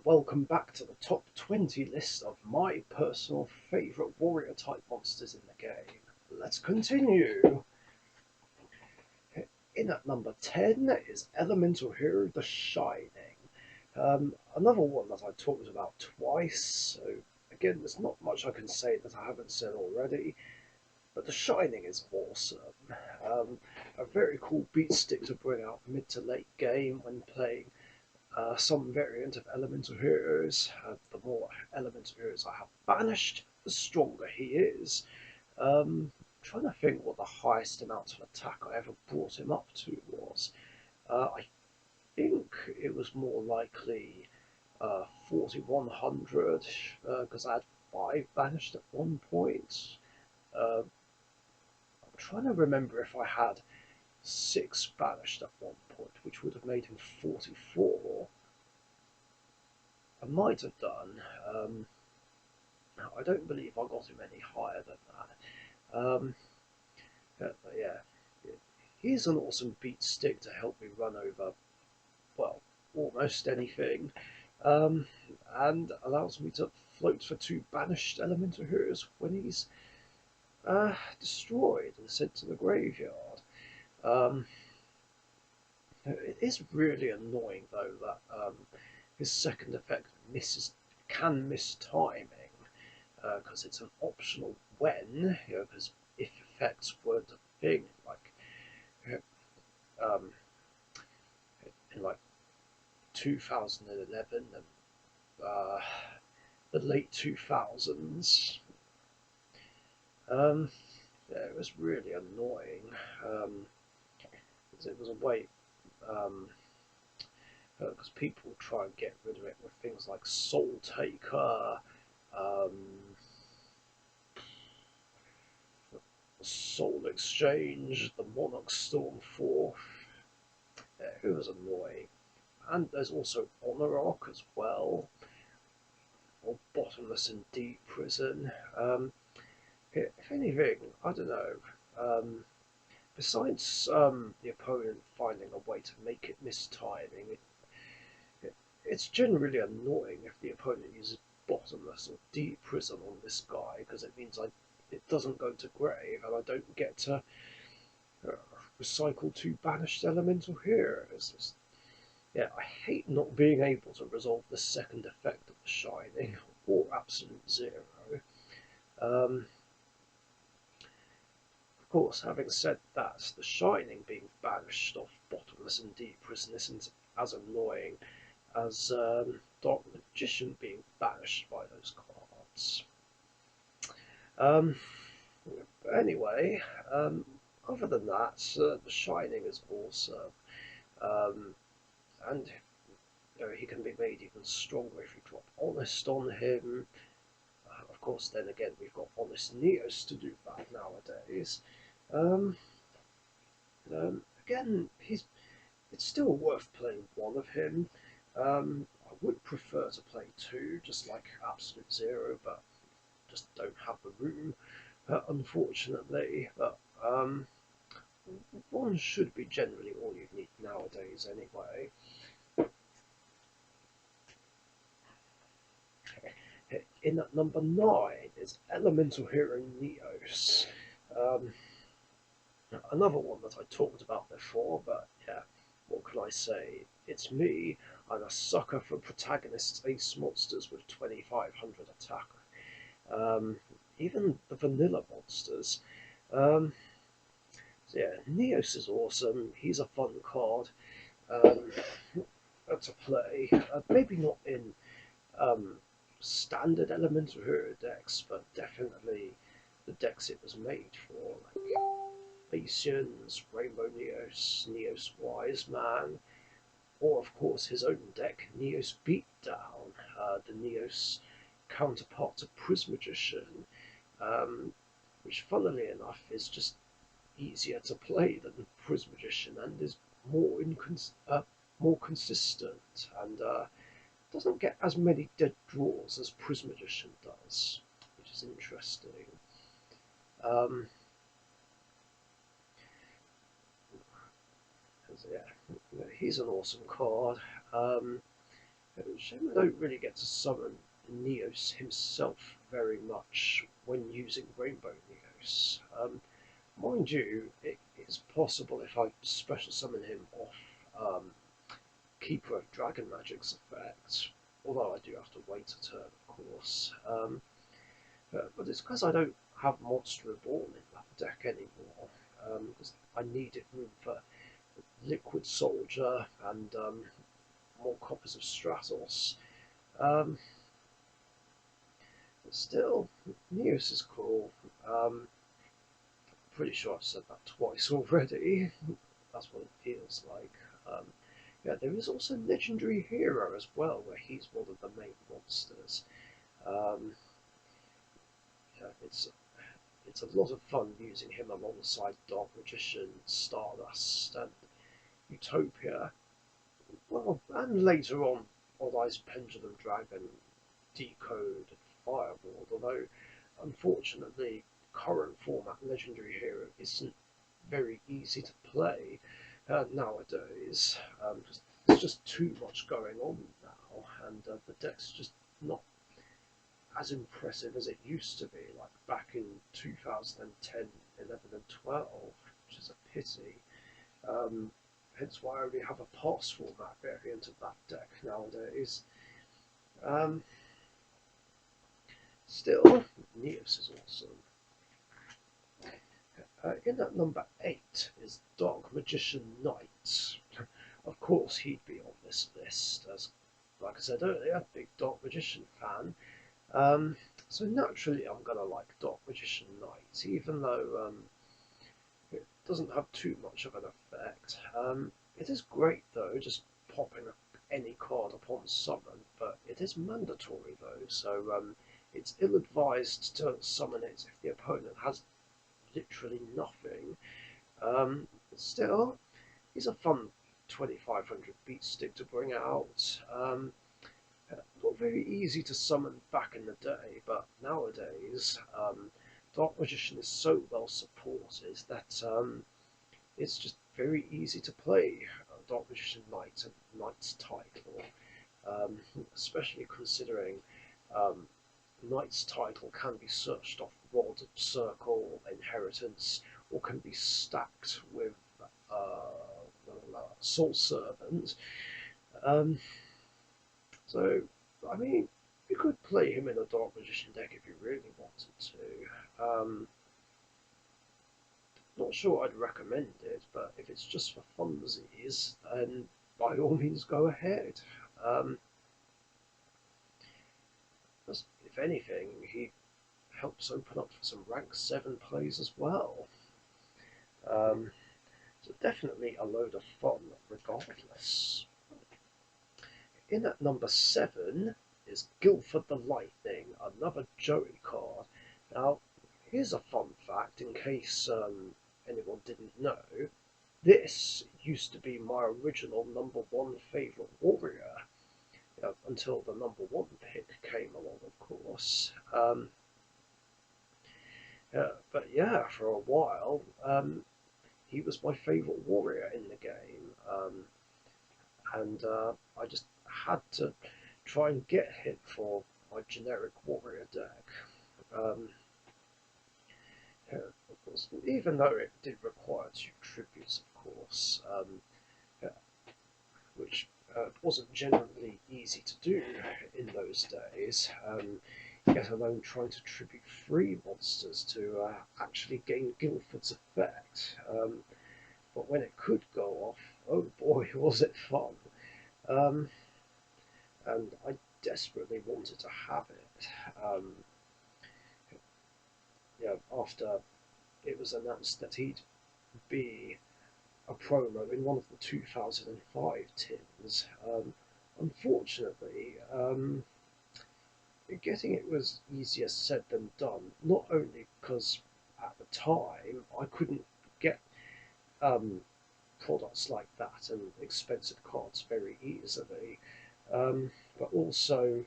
welcome back to the top 20 list of my personal favourite warrior type monsters in the game. Let's continue. In at number 10 is Elemental Hero The Shining. Another one that I talked about twice, so again, there's not much I can say that I haven't said already, but The Shining is awesome. A very cool beat stick to bring out mid to late game when playing some variant of elemental heroes. The more elemental heroes I have banished, the stronger he is. Trying to think what the highest amount of attack I ever brought him up to was. I think it was more likely 4100 because I had 5 banished at one point. I'm trying to remember if I had 6 banished at one point, which would have made him 44. I might have done. I don't believe I got him any higher than that. But yeah, he's an awesome beat stick to help me run over, well, almost anything, and allows me to float for 2 banished elemental heroes when he's destroyed and sent to the graveyard. It is really annoying though that his second effect can miss timing because it's an optional when, because if effects weren't a thing um, in like 2011 and the late 2000s, yeah, it was really annoying. It was a way because people try and get rid of it with things like Soul Taker, Soul Exchange, the Monarch Stormforth. It was annoying. And there's also Honourable as well, or Bottomless and Deep Prison. If anything, I don't know. Besides the opponent finding a way to make it miss timing, it's generally annoying if the opponent uses Bottomless or Deep Prison on this guy, because it means it doesn't go to grave and I don't get to recycle 2 banished elemental heroes. Yeah, I hate not being able to resolve the second effect of the Shining or Absolute Zero. Of course, having said that, the Shining being banished off Bottomless and Deep Prison isn't as annoying as Dark Magician being banished by those cards. Anyway, other than that, the Shining is awesome, and he can be made even stronger if you drop Honest on him. Of course, then again, we've got Honest Neos to do that nowadays. Um, Again, it's still worth playing one of him. I would prefer to play 2, just like Absolute Zero, but just don't have the room, unfortunately. But one should be generally all you need nowadays, anyway. In at number 9 is Elemental Hero Neos. Another one that I talked about before, but yeah, what can I say? It's me. I'm a sucker for protagonists ace monsters with 2500 attack. Even the vanilla monsters. So yeah, Neos is awesome. He's a fun card to play. Maybe not in standard elemental hero decks, but definitely the decks it was made for, like Asians, Rainbow Neos, Neos Wise Man, or of course his own deck, Neos Beatdown, the Neos counterpart to Prismagician, which funnily enough is just easier to play than Prismagician and is more consistent and doesn't get as many dead draws as Prismagician does, which is interesting. Um, yeah, he's an awesome card. Shame I don't really get to summon Neos himself very much when using Rainbow Neos. Mind you, it is possible if I special summon him off Keeper of Dragon Magic's effect, although I do have to wait a turn, of course. But it's because I don't have Monster Reborn in that deck anymore, because I needed room for Liquid Soldier and more copies of Stratos. Um, but still, Neos is cool. Pretty sure I've said that twice already. That's what it feels like. Yeah, there is also Legendary Hero as well, where he's one of the main monsters. Um, yeah, it's a lot of fun using him alongside Dark Magician, Stardust, and Utopia. Well, and later on, Odd-Eyes Pendulum Dragon, Decode, and Firewall, although unfortunately current format Legendary Hero isn't very easy to play nowadays. There's just too much going on now, and the deck's just not as impressive as it used to be, like back in 2010, 11, and 12, which is a pity. Um, Hence why I only have a pass format variant of that deck nowadays. Um, Still, Neos is awesome. In at number 8 is Dark Magician Knight. Of course, he'd be on this list, as, like I said earlier, big Dark Magician fan. So naturally, I'm gonna like Dark Magician Knight, even though it doesn't have too much of an effect. It is great though, just popping any card upon summon, but it is mandatory though, so it's ill-advised to summon it if the opponent has literally nothing. Still, he's a fun 2500 beat stick to bring out. Not very easy to summon back in the day, but nowadays, Dark Magician is so well supported that it's just very easy to play Dark Magician Knight and Knight's title, especially considering um, Knight's title can be searched off Rod, Circle, Inheritance, or can be stacked with Soul Servant. Um, so, I mean, you could play him in a Dark Magician deck if you really wanted to. Not sure I'd recommend it, but if it's just for funsies, then by all means go ahead. Um, if anything, he helps open up for some rank 7 plays as well. Um, so definitely a load of fun regardless. In at number 7 is Guilford the Lightning, another Joey card. Now, here's a fun fact in case anyone didn't know. This used to be my original #1 favourite warrior, until the #1 pick came along, of course. But yeah, for a while, he was my favourite warrior in the game, and I just had to try and get him for my generic warrior deck. Um, Even though it did require 2 tributes, of course, which wasn't generally easy to do in those days, let alone trying to tribute 3 monsters to actually gain Guilford's effect. But when it could go off, oh boy, was it fun! Um, and I desperately wanted to have it. After it was announced that he'd be a promo in one of the 2005 tins. Unfortunately, getting it was easier said than done, not only because at the time I couldn't get um, products like that and expensive cards very easily, but also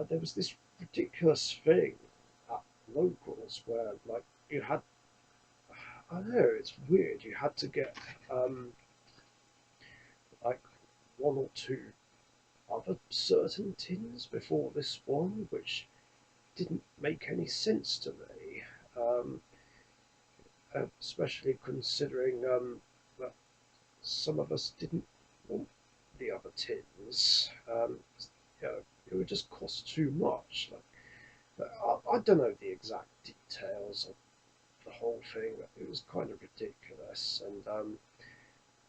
there was this ridiculous thing at locals where, like, you had, I don't know, it's weird, you had to get like 1 or 2 other certain tins before this one, which didn't make any sense to me, um, especially considering that some of us didn't want the other tins. You know, it would just cost too much. Like, I don't know the exact details of the whole thing. It was kind of ridiculous, and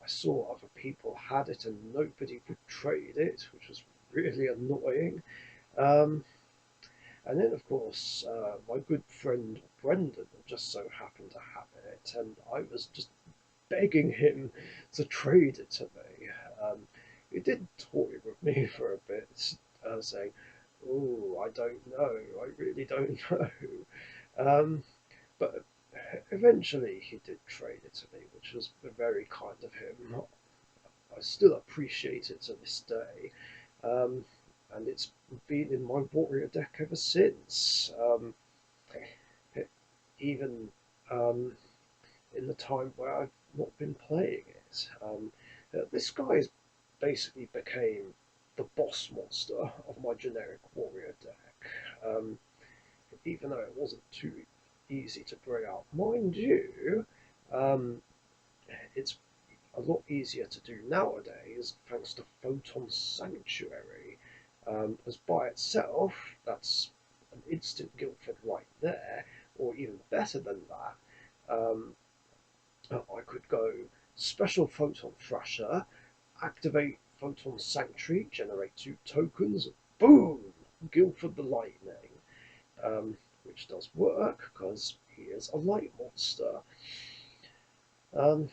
I saw other people had it and nobody would trade it, which was really annoying. Um, and then, of course, my good friend Brendan just so happened to have it, and I was just begging him to trade it to me. He did toy with me for a bit, saying, "Oh, I don't know. I really don't know." Um, but eventually, he did trade it to me, which was very kind of him. I still appreciate it to this day, um, and it's been in my warrior deck ever since. Even um, in the time where I've not been playing it. This guy basically became the boss monster of my generic warrior deck, um, even though it wasn't too easy to bring out. Mind you, um, it's a lot easier to do nowadays thanks to Photon Sanctuary. As by itself, that's an instant Guildford right there, or even better than that. I could go special Photon Thrasher, activate Photon Sanctuary, generate 2 tokens, boom! Guildford the Lightning, which does work because he is a light monster. Um,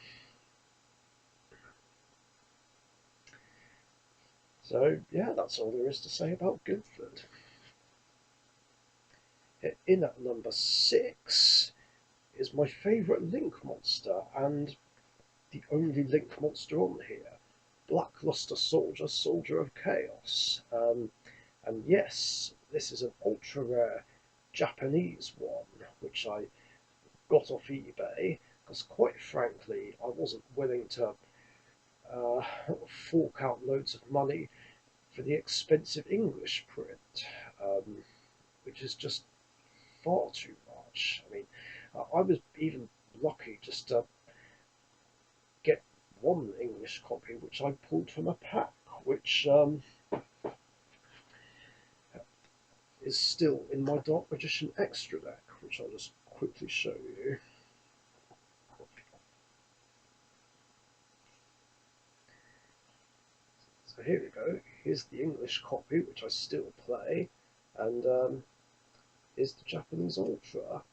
so, yeah, that's all there is to say about Guildford. In at number 6 is my favourite Link monster, and the only Link monster on here, Blackluster Soldier, Soldier of Chaos. And yes, this is an ultra rare Japanese one, which I got off eBay because, quite frankly, I wasn't willing to uh, fork out loads of money for the expensive English print, which is just far too much. I mean, I was even lucky just to get one English copy, which I pulled from a pack, which is still in my Dark Magician extra deck, which I'll just quickly show you. So here we go. Here's the English copy, which I still play, and here's the Japanese Ultra.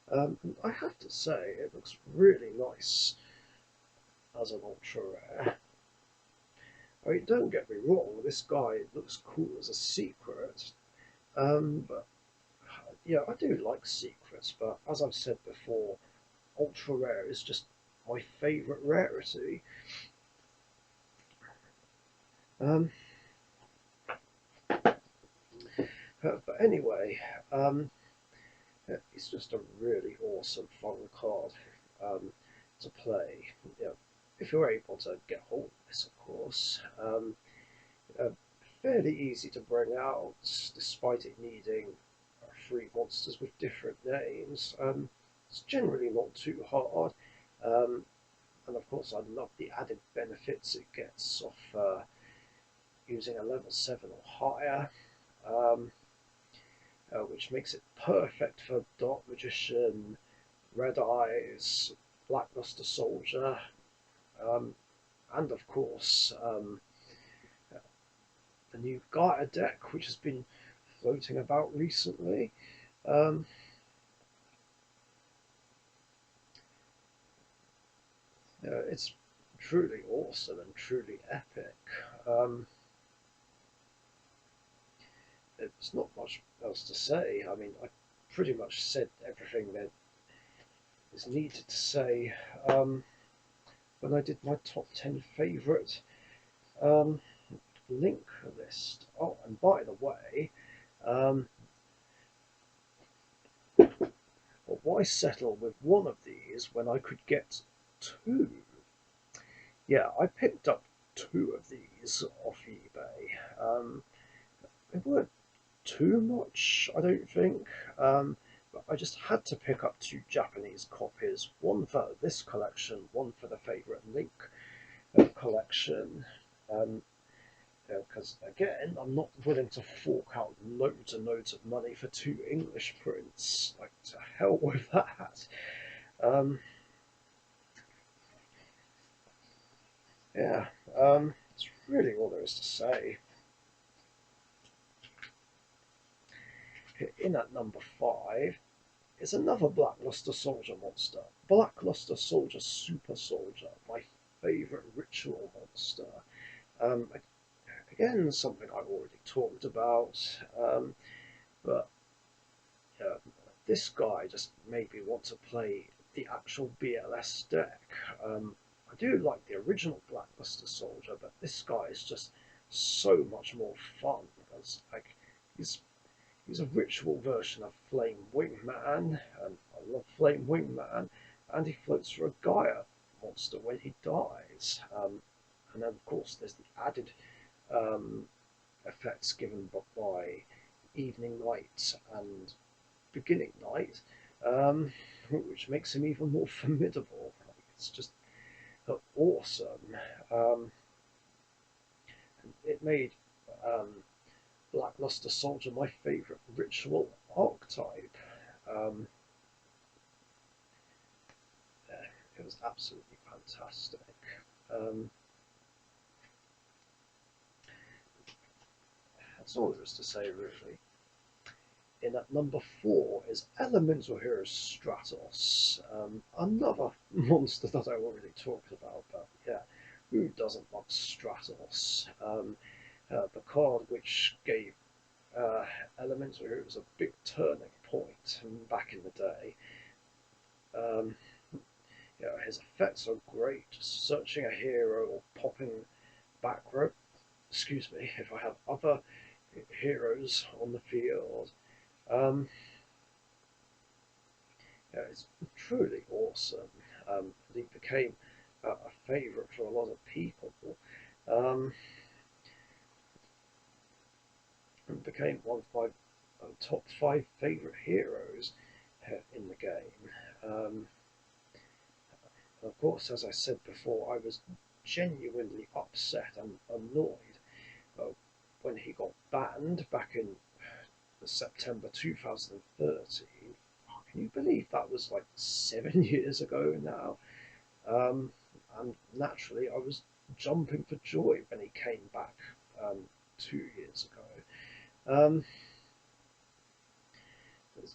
And I have to say, it looks really nice as an ultra rare. I mean, don't get me wrong, this guy looks cool as a secret, but yeah, I do like secrets, but as I've said before, ultra rare is just my favourite rarity. Um, but anyway, um, it's just a really awesome, fun card to play. You know, if you're able to get hold of this, of course. Uh, Fairly easy to bring out, despite it needing 3 monsters with different names. It's generally not too hard. Um, and of course, I love the added benefits it gets off using a level 7 or higher, um, which makes it perfect for Dark Magician, Red Eyes, Blackluster Soldier, um, and of course the new Gaia deck, which has been floating about recently. Um, it's truly awesome and truly epic. Um, There's not much else to say. I mean, I pretty much said everything that is needed to say when I did my top 10 favourite um, link list. Oh, and by the way, um, well, why settle with one of these when I could get 2? Yeah, I picked up two of these off eBay. They weren't too much, I don't think. But I just had to pick up two Japanese copies, one for this collection, one for the Favourite Link collection. Because again, I'm not willing to fork out loads and loads of money for two English prints. Like, to hell with that. Um, yeah, that's really all there is to say. In at number 5 is another Blackluster Soldier monster. Blackluster Soldier Super Soldier, my favourite ritual monster. Um, Again, something I've already talked about, but uh, this guy just made me want to play the actual BLS deck. I do like the original Blackluster Soldier, but this guy is just so much more fun because he's a ritual version of Flame Wingman, and I love Flame Wingman, and he floats for a Gaia monster when he dies. And then, of course, there's the added um, effects given by Evening Light and Beginning Light, which makes him even more formidable. It's just awesome. Um, it made Blackluster Soldier my favourite ritual archetype. Um, it was absolutely fantastic. Um, that's all there is to say, really. In at number 4 is Elemental Hero Stratos, another monster that I already talked about, but yeah, who doesn't love Stratos? The card which gave Elemental Heroes a big turning point back in the day. Um, his effects are great, searching a hero or popping back row. Excuse me, if I have other heroes on the field. Um, it's truly awesome. He became a favourite for a lot of people. Um, and became one of my top 5 favourite heroes in the game. Of course, as I said before, I was genuinely upset and annoyed when he got banned back in September 2013. Oh, can you believe that was like 7 years ago now? And naturally, I was jumping for joy when he came back 2 years ago.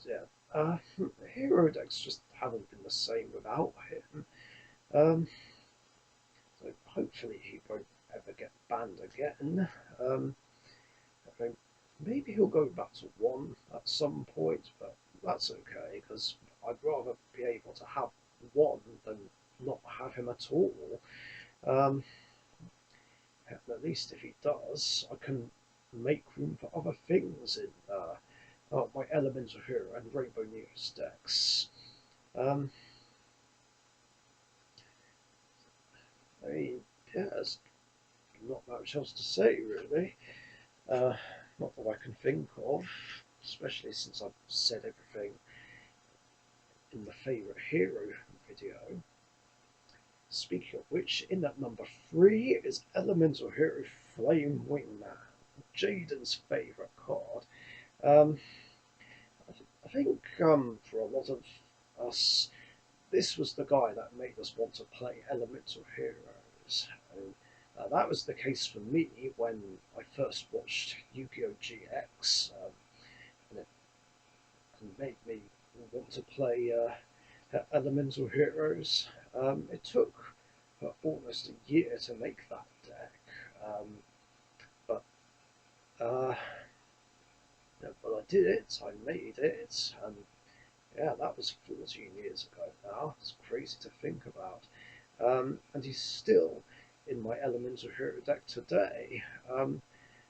Yeah, hero decks just haven't been the same without him. So hopefully he won't ever get banned again. I mean, maybe he'll go back to 1 at some point, but that's okay because I'd rather be able to have 1 than not have him at all. Um, at least if he does, I can make room for other things in my Elemental Hero and Rainbow News decks. Um, I mean, yeah, there's not much else to say really. Not that I can think of, especially since I've said everything in the favourite hero video. Speaking of which, in at number 3 is Elemental Hero Flame Wingman, Jaden's favourite card. I think for a lot of us, this was the guy that made us want to play Elemental Heroes. And, that was the case for me when I first watched Yu-Gi-Oh! GX, and it made me want to play Elemental Heroes. It took almost a year to make that deck, but uh, but I did it. I made it, and yeah, that was 14 years ago now. It's crazy to think about. And he's still in my Elemental Hero deck today.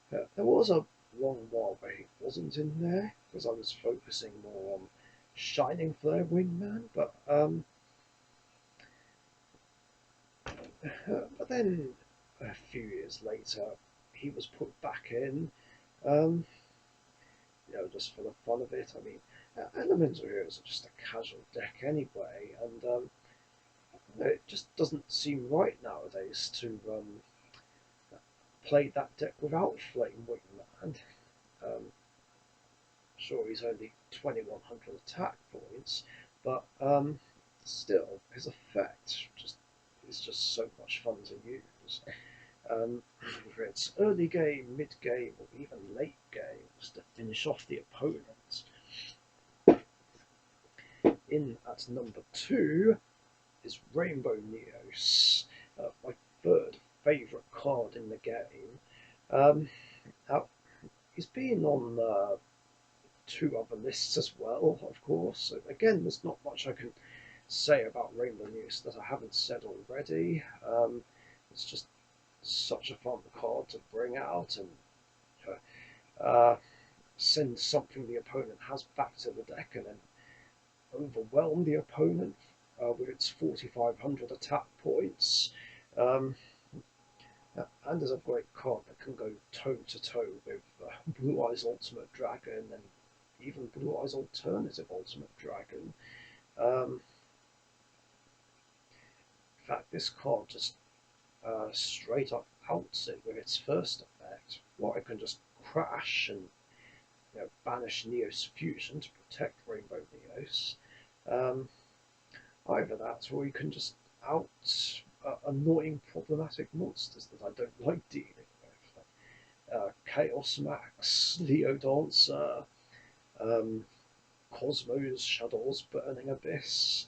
There was a long while where he wasn't in there because I was focusing more on Shining Flare Wingman, but then a few years later, he was put back in, um, just for the fun of it. I mean, Elemental Heroes are just a casual deck anyway, and it just doesn't seem right nowadays to play that deck without Flame Wingman. Sure, he's only 2100 attack points, but still, his effect is just so much fun to use. Whether it's early game, mid game, or even late game, just to finish off the opponent. In at number 2 is Rainbow Neos, my third favourite card in the game. Now, he's been on 2 other lists as well, of course. So again, there's not much I can say about Rainbow News that I haven't said already. It's just such a fun card to bring out and send something the opponent has back to the deck and then overwhelm the opponent with its 4500 attack points. And is a great card that can go toe to toe with Blue Eyes Ultimate Dragon and even Blue Eyes Alternative Ultimate Dragon. In fact, this card just straight up outs it with its first effect. Well, it can just crash and banish Neos Fusion to protect Rainbow Neos. Either that, or you can just out annoying problematic monsters that I don't like dealing with. Like, Chaos Max, Leo Dancer, Cosmos, Shadow's Burning Abyss.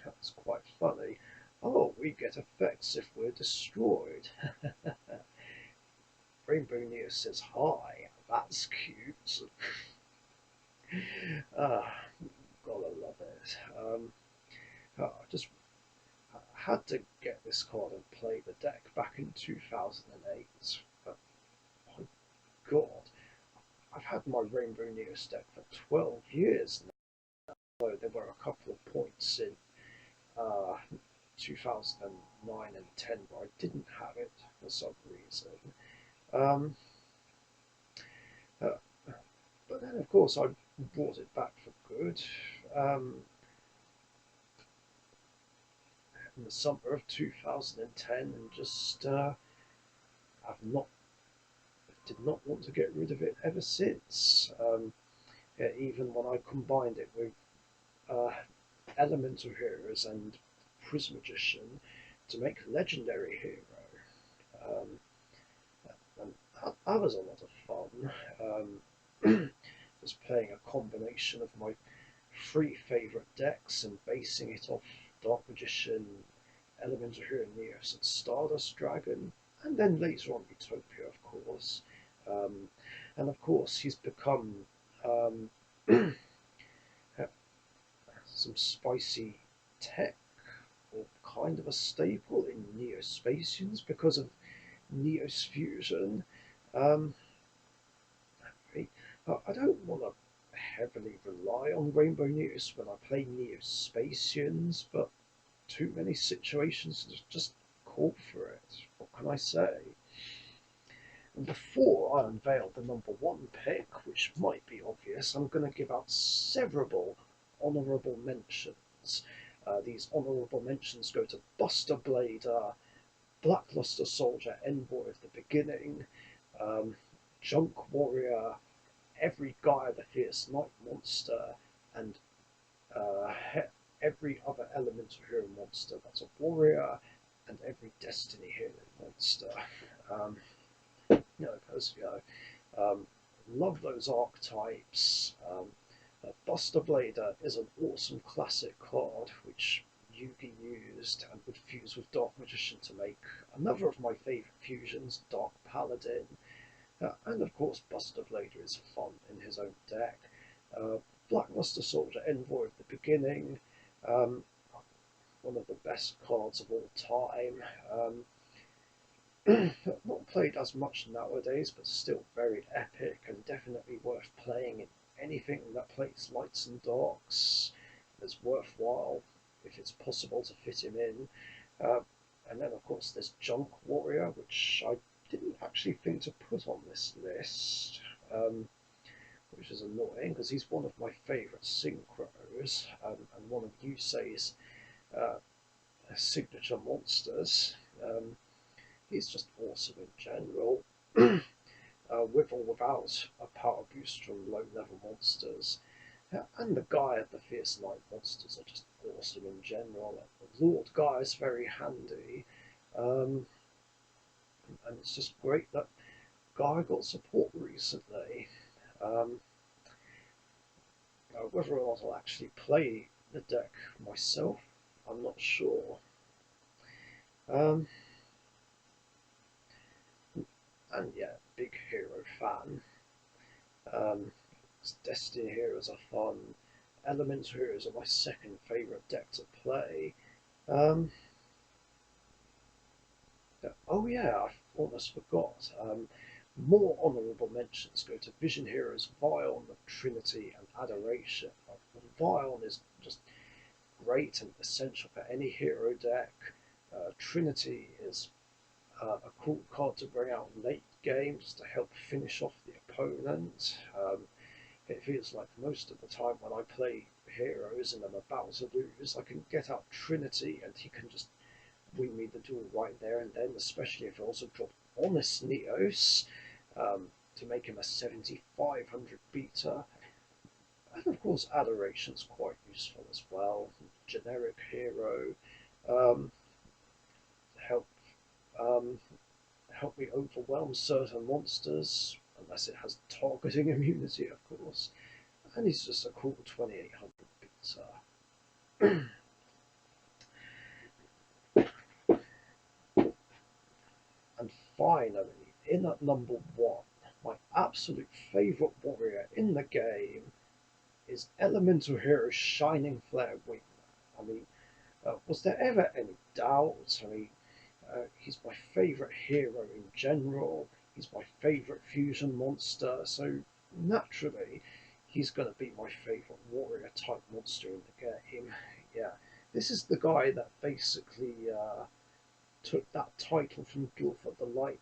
That's quite funny. Oh, we get effects if we're destroyed. Rainbow Neos says hi. That's cute. Gotta love it. I just had to get this card and play the deck back in 2008. But my God, I've had my Rainbow Neos deck for 12 years now. Although there were a couple of points in 2009 and 10 where I didn't have it for some reason. But then, of course, I brought it back for good. In the summer of 2010, and just I've not did not want to get rid of it ever since. Even when I combined it with Elemental Heroes and Richician to make Legendary Hero. And that was a lot of fun. Just playing a combination of my 3 favourite decks and basing it off Dark Magician, Elemental Hero Neos, and Stardust Dragon, and then later on Utopia, of course. And of course, he's become some spicy tech, or kind of a staple in Neospacians because of Neos Fusion. I don't want to heavily rely on Rainbow Neos when I play Neospacians, but too many situations just call for it. What can I say? And before I unveil the number 1 pick, which might be obvious, I'm going to give out several honourable mentions. These honourable mentions go to Buster Blader, Blackluster Soldier, Envoy of the Beginning, Junk Warrior, every Gaia the Fierce Night Monster, and every other Elemental Hero monster that's a warrior, and every Destiny Hero monster. Because love those archetypes. Buster Blader is an awesome classic card which Yugi used and would fuse with Dark Magician to make another of my favourite fusions, Dark Paladin. And of course, Buster Blader is fun in his own deck. Blackluster Soldier, Envoy of the Beginning, one of the best cards of all time. Not played as much nowadays, but still very epic and definitely worth playing in anything that plays lights and darks. It's worthwhile if it's possible to fit him in. And then, of course, there's Junk Warrior, which I didn't actually think to put on this list, which is annoying because he's one of my favourite synchros and one of Yusei's uh, signature monsters. Um, he's just awesome in general. With or without a power boost from low level monsters. And the Guy at the Fierce Night monsters are just awesome in general. Lord Guy is very handy. Um, and it's just great that Guy got support recently. Um, whether or not I'll actually play the deck myself, I'm not sure. Um, and yeah, big hero fan. Um, Destiny heroes are fun. Elemental heroes are my second favourite deck to play. Um, oh yeah, I almost forgot. More honourable mentions go to Vision Heroes, Vion, Trinity, and Adoration. Vion is just great and essential for any hero deck. Trinity is a cool card to bring out late game just to help finish off the opponent. It feels like most of the time when I play heroes and I'm about to lose, I can get out Trinity and he can just win me the duel right there and then, especially if I also drop Honest Neos to make him a 7500 beater. And of course, Adoration's quite useful as well. Generic hero, um, help um, help me overwhelm certain monsters, unless it has targeting immunity, of course. And he's just a cool 2800 beater. And finally, in at number one, my absolute favourite warrior in the game is Elemental Hero Shining Flare Wingman. I mean, was there ever any doubt? I mean, he's my favourite hero in general. He's my favourite fusion monster, so naturally, he's going to be my favourite warrior type monster in the game. Yeah, this is the guy that basically took that title from Guilford the Lightning.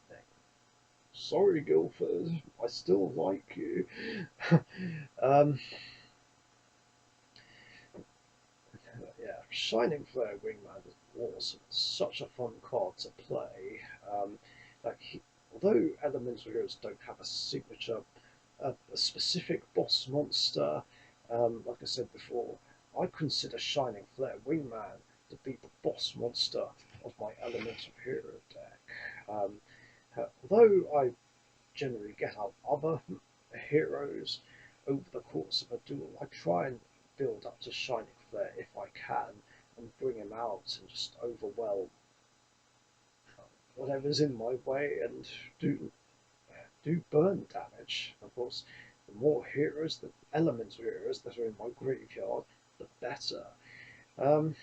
Sorry, Guilford, I still like you. um, yeah, Shining Flare Wingman is awesome. It's such a fun card to play. Like although Elemental Heroes don't have a signature, a specific boss monster, like I said before, I consider Shining Flare Wingman to be the boss monster of my Elemental Hero deck. Although I generally get out other heroes over the course of a duel, I try and build up to Shining Flare if I can and bring him out and just overwhelm whatever's in my way and do burn damage. Of course, the more heroes, the elemental heroes that are in my graveyard, the better. Um,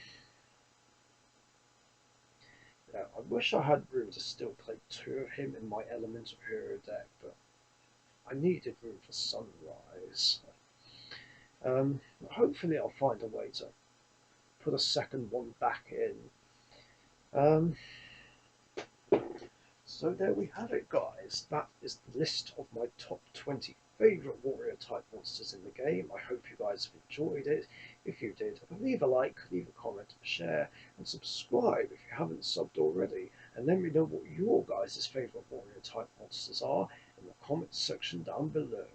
yeah, I wish I had room to still play two of him in my elemental hero deck, but I needed room for Sunrise. Hopefully I'll find a way to put a second one back in. Um, so there we have it, guys. That is the list of my top 20 favourite warrior type monsters in the game. I hope you guys have enjoyed it. If you did, leave a like, leave a comment, share, and subscribe if you haven't subbed already. And let me know what your guys' favourite warrior type monsters are in the comments section down below.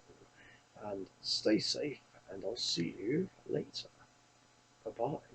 And stay safe, and I'll see you later. Bye bye.